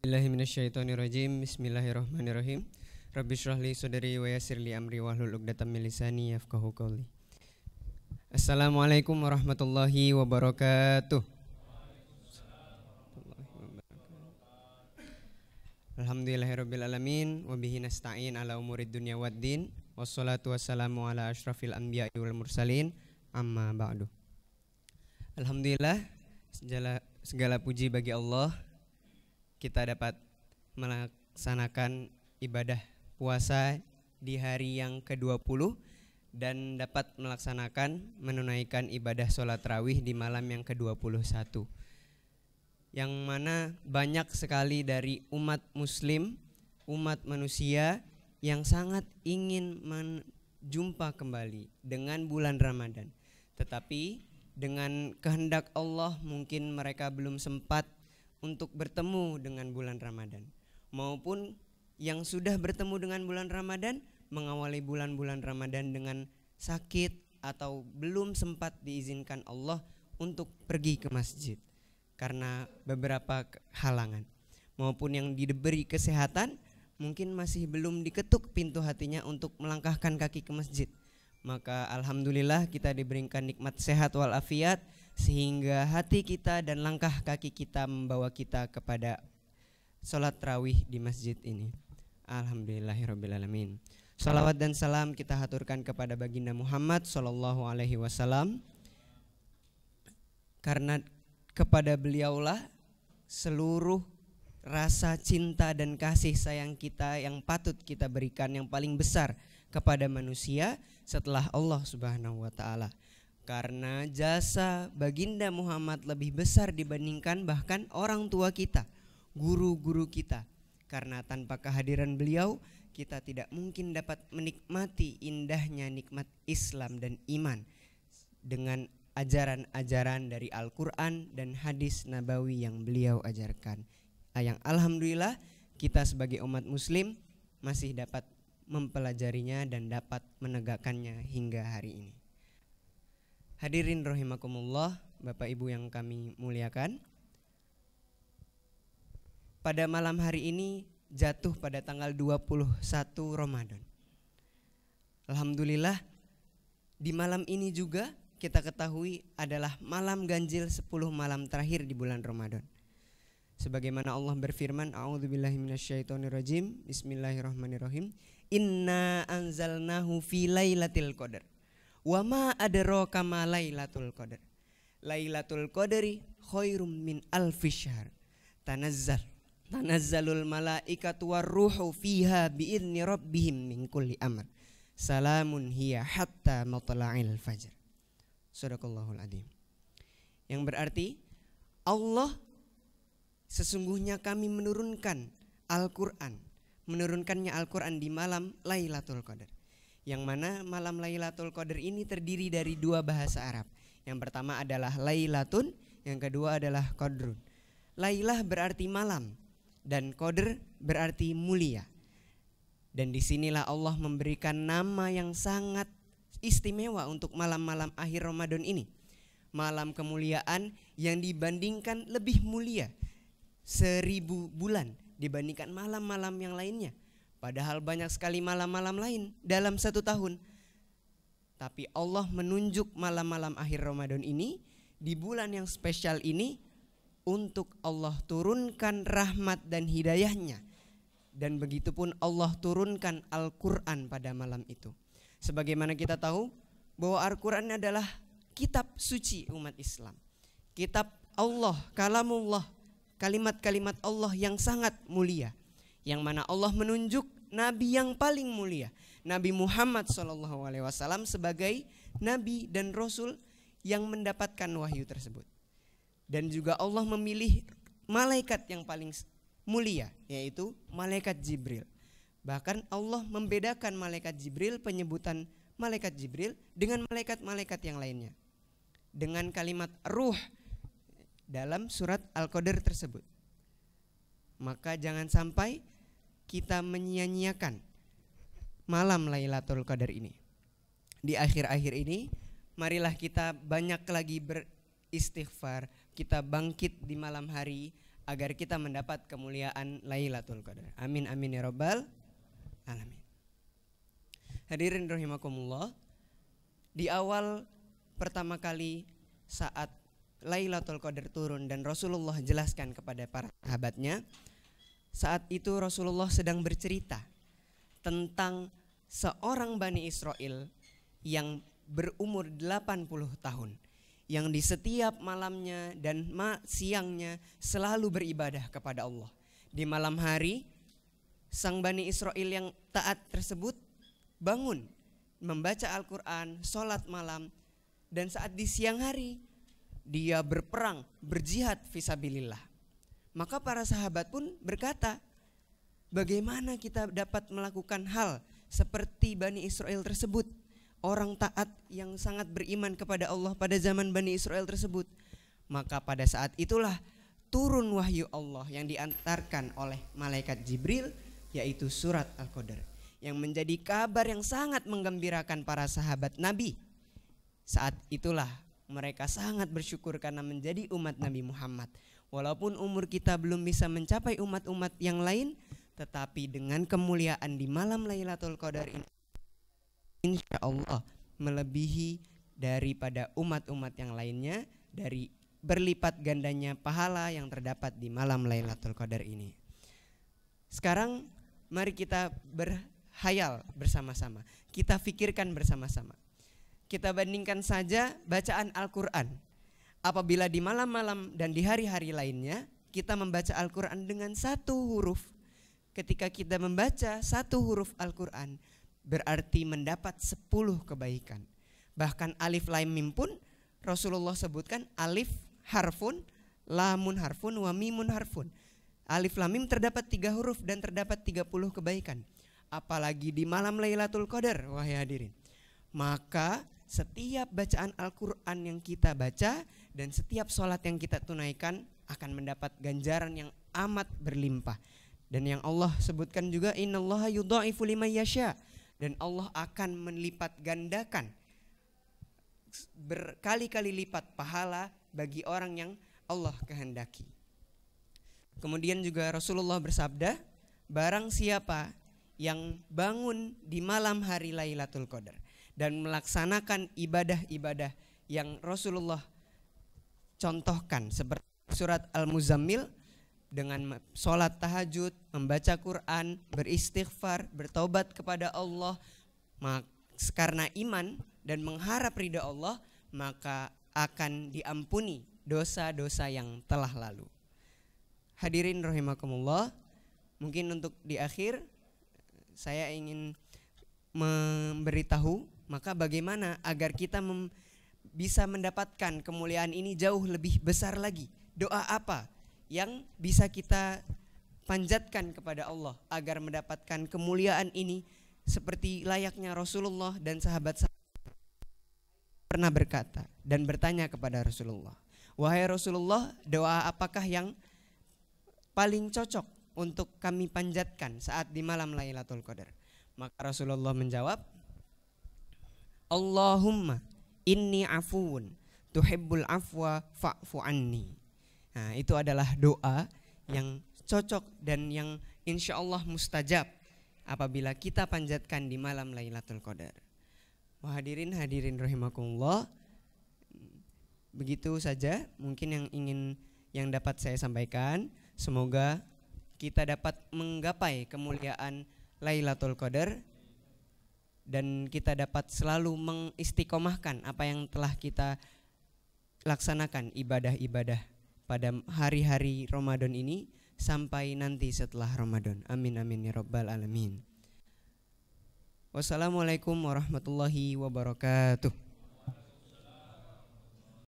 A'udzubillahiminasyaitonirrajim. Bismillahirrahmanirrahim. Rabbi shrahli sadri wa yassirli amri wahlul 'uqdatam min lisani yafqahu qawli. Assalamualaikum warahmatullahi wabarakatuh. Alhamdulillahirabbil alamin wa bihi nasta'in ala umurid dunya waddin. Wassalatu wassalamu ala asyrafil anbiya'i wal mursalin. Amma ba'du. Alhamdulillah, segala puji bagi Allah. Kita dapat melaksanakan ibadah puasa di hari yang ke-20 dan dapat menunaikan ibadah sholat tarawih di malam yang ke-21, yang mana banyak sekali dari umat muslim, umat manusia yang sangat ingin menjumpa kembali dengan bulan Ramadan, tetapi dengan kehendak Allah mungkin mereka belum sempat untuk bertemu dengan bulan Ramadan, maupun yang sudah bertemu dengan bulan Ramadan mengawali bulan-bulan Ramadan dengan sakit atau belum sempat diizinkan Allah untuk pergi ke masjid karena beberapa halangan, maupun yang diberi kesehatan mungkin masih belum diketuk pintu hatinya untuk melangkahkan kaki ke masjid. Maka alhamdulillah kita diberikan nikmat sehat walafiat sehingga hati kita dan langkah kaki kita membawa kita kepada sholat tarawih di masjid ini. Alhamdulillahirabbil alamin. Salawat dan salam kita haturkan kepada baginda Muhammad sallallahu alaihi wasallam, karena kepada beliaulah seluruh rasa cinta dan kasih sayang kita yang patut kita berikan yang paling besar kepada manusia setelah Allah Subhanahu wa taala. Karena jasa baginda Muhammad lebih besar dibandingkan bahkan orang tua kita, guru-guru kita. Karena tanpa kehadiran beliau kita tidak mungkin dapat menikmati indahnya nikmat Islam dan iman dengan ajaran-ajaran dari Al-Quran dan hadis Nabawi yang beliau ajarkan. Yang alhamdulillah kita sebagai umat muslim masih dapat mempelajarinya dan dapat menegakkannya hingga hari ini. Hadirin rahimakumullah, Bapak Ibu yang kami muliakan. Pada malam hari ini jatuh pada tanggal 21 Ramadan. Alhamdulillah, di malam ini juga kita ketahui adalah malam ganjil 10 malam terakhir di bulan Ramadan. Sebagaimana Allah berfirman, A'udzubillahi minasyaitonirrajim. Bismillahirrahmanirrahim. Inna anzalnahu fi lailatul qadar. Wa ma adraka ma lailatul qadar. Lailatul qadri khairum min alfi syahr. Tanazzalul malaikatu warruhu fiha bi'izni rabbihim min kulli amr. Salamun hiya hatta matla'il fajr. Shadaqallahul adzim. Yang berarti Allah sesungguhnya kami menurunkan Al-Quran, menurunkannya Al-Quran di malam Lailatul Qadar. Yang mana malam Lailatul Qadar ini terdiri dari dua bahasa Arab. Yang pertama adalah Lailatun, yang kedua adalah Qadrun. Lailah berarti malam dan Qadr berarti mulia. Dan disinilah Allah memberikan nama yang sangat istimewa untuk malam-malam akhir Ramadan ini. Malam kemuliaan yang dibandingkan lebih mulia 1000 bulan dibandingkan malam-malam yang lainnya. Padahal banyak sekali malam-malam lain dalam satu tahun. Tapi Allah menunjuk malam-malam akhir Ramadan ini di bulan yang spesial ini untuk Allah turunkan rahmat dan hidayahnya. Dan begitupun Allah turunkan Al-Quran pada malam itu. Sebagaimana kita tahu bahwa Al-Quran adalah kitab suci umat Islam. Kitab Allah, kalamullah, kalimat-kalimat Allah yang sangat mulia, yang mana Allah menunjuk Nabi yang paling mulia, Nabi Muhammad SAW sebagai Nabi dan Rasul yang mendapatkan wahyu tersebut. Dan juga Allah memilih malaikat yang paling mulia, yaitu malaikat Jibril. Bahkan Allah membedakan malaikat Jibril, penyebutan malaikat Jibril dengan malaikat-malaikat yang lainnya, dengan kalimat ruh dalam surat Al-Qadar tersebut. Maka jangan sampai kita menyia-nyiakan malam Lailatul Qadar ini. Di akhir-akhir ini marilah kita banyak lagi beristighfar, kita bangkit di malam hari agar kita mendapat kemuliaan Lailatul Qadar. Amin amin ya rabbal alamin. Hadirin rahimakumullah, di awal pertama kali saat Lailatul Qadar turun dan Rasulullah jelaskan kepada para sahabatnya, saat itu Rasulullah sedang bercerita tentang seorang Bani Israel yang berumur 80 tahun, yang di setiap malamnya dan siangnya selalu beribadah kepada Allah. Di malam hari, sang Bani Israel yang taat tersebut bangun membaca Al-Quran, sholat malam, dan saat di siang hari dia berperang, berjihad fisabilillah. Maka para sahabat pun berkata, bagaimana kita dapat melakukan hal seperti Bani Israel tersebut, orang taat yang sangat beriman kepada Allah pada zaman Bani Israel tersebut. Maka pada saat itulah turun wahyu Allah yang diantarkan oleh malaikat Jibril, yaitu surat Al-Qadar, yang menjadi kabar yang sangat menggembirakan para sahabat Nabi. Saat itulah mereka sangat bersyukur karena menjadi umat Nabi Muhammad. Walaupun umur kita belum bisa mencapai umat-umat yang lain, tetapi dengan kemuliaan di malam Lailatul Qadar ini, insya Allah melebihi daripada umat-umat yang lainnya dari berlipat gandanya pahala yang terdapat di malam Lailatul Qadar ini. Sekarang mari kita berhayal bersama-sama, kita fikirkan bersama-sama. Kita bandingkan saja bacaan Al-Quran. Apabila di malam-malam dan di hari-hari lainnya kita membaca Al-Quran dengan satu huruf, ketika kita membaca satu huruf Al-Quran berarti mendapat 10 kebaikan. Bahkan alif lam mim pun Rasulullah sebutkan alif harfun, lamun harfun, wa mimun harfun. Alif lam mim terdapat 3 huruf dan terdapat 30 kebaikan. Apalagi di malam Lailatul Qadar, wahai hadirin. Maka setiap bacaan Al-Quran yang kita baca dan setiap sholat yang kita tunaikan akan mendapat ganjaran yang amat berlimpah. Dan yang Allah sebutkan juga, innallaha yudha'ifu liman yasha, dan Allah akan melipat gandakan berkali-kali lipat pahala bagi orang yang Allah kehendaki. Kemudian juga Rasulullah bersabda, barang siapa yang bangun di malam hari Lailatul Qadar dan melaksanakan ibadah-ibadah yang Rasulullah contohkan seperti surat Al-Muzammil, dengan sholat tahajud, membaca Quran, beristighfar, bertaubat kepada Allah, karena iman dan mengharap ridha Allah, maka akan diampuni dosa-dosa yang telah lalu. Hadirin rahimakumullah, mungkin untuk di akhir saya ingin memberitahu maka bagaimana agar kita bisa mendapatkan kemuliaan ini jauh lebih besar lagi. Doa apa yang bisa kita panjatkan kepada Allah agar mendapatkan kemuliaan ini seperti layaknya Rasulullah dan sahabat-sahabat pernah berkata dan bertanya kepada Rasulullah, wahai Rasulullah, doa apakah yang paling cocok untuk kami panjatkan saat di malam Lailatul Qadar? Maka Rasulullah menjawab, Allahumma inni afuun tuhibbul afwa fa'fu anni. Nah, itu adalah doa yang cocok dan yang insya Allah mustajab apabila kita panjatkan di malam Lailatul Qadar. Wah, hadirin rahimakumullah, begitu saja mungkin yang dapat saya sampaikan. Semoga kita dapat menggapai kemuliaan Lailatul Qadar dan kita dapat selalu mengistiqomahkan apa yang telah kita laksanakan ibadah-ibadah pada hari-hari Ramadan ini sampai nanti setelah Ramadan. Amin amin ya rabbal alamin. Wassalamualaikum warahmatullahi wabarakatuh.